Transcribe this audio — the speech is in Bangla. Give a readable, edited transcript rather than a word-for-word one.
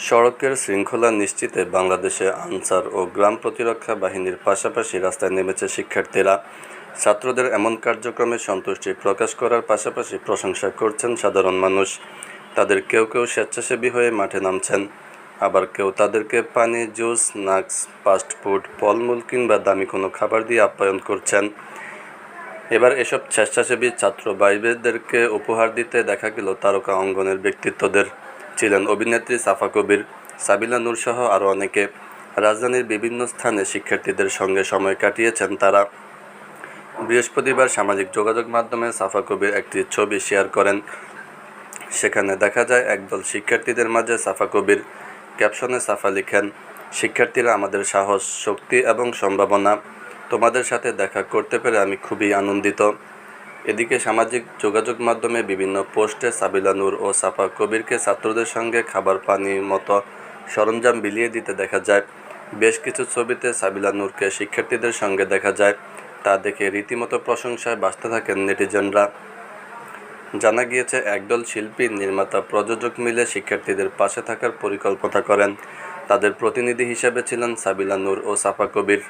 সড়কের শৃঙ্খলা নিশ্চিতে বাংলাদেশে আনসার ও গ্রাম প্রতিরক্ষা বাহিনীর পাশাপাশি রাস্তায় নেমেছে শিক্ষার্থীরা। ছাত্রদের এমন কার্যক্রমে সন্তুষ্টি প্রকাশ করার পাশাপাশি প্রশংসা করছেন সাধারণ মানুষ। তাদের কেউ কেউ স্বেচ্ছাসেবী হয়ে মাঠে নামছেন, আবার কেউ তাদেরকে পানি, জুস, স্ন্যাক্স, ফাস্টফুড, ফলমূল কিংবা দামি কোনো খাবার দিয়ে আপ্যায়ন করছেন। এবার এসব স্বেচ্ছাসেবী ছাত্র ভাইদেরকে উপহার দিতে দেখা গেল তারকা অঙ্গনের ব্যক্তিত্বদের। ছিলেন অভিনেত্রী সাফা কবির, সাবিলা নূর সহ আরও অনেকে। রাজধানীর বিভিন্ন স্থানে শিক্ষার্থীদের সঙ্গে সময় কাটিয়েছেন তারা। বৃহস্পতিবার সামাজিক যোগাযোগ মাধ্যমে সাফা কবির একটি ছবি শেয়ার করেন। সেখানে দেখা যায় একদল শিক্ষার্থীদের মাঝে সাফা কবির। ক্যাপশনে সাফা লিখেন, "শিক্ষার্থীরা আমাদের সাহস, শক্তি এবং সম্ভাবনা। তোমাদের সাথে দেখা করতে পেরে আমি খুবই আনন্দিত।" এদিকে সামাজিক যোগাযোগ মাধ্যমে বিভিন্ন পোস্টে সাবিলা নূর ও সাফা কবিরকে ছাত্রদের সঙ্গে খাবার, পানির মতো সরঞ্জাম বিলিয়ে দিতে দেখা যায়। বেশ কিছু ছবিতে সাবিলা নূরকে শিক্ষার্থীদের সঙ্গে দেখা যায়। তা দেখে রীতিমতো প্রশংসায় ভাসতে থাকেন নেটিজেনরা। জানা গিয়েছে, একদল শিল্পী, নির্মাতা, প্রযোজক মিলে শিক্ষার্থীদের পাশে থাকার পরিকল্পনা করেন। তাদের প্রতিনিধি হিসেবে ছিলেন সাবিলা নূর ও সাফা কবির।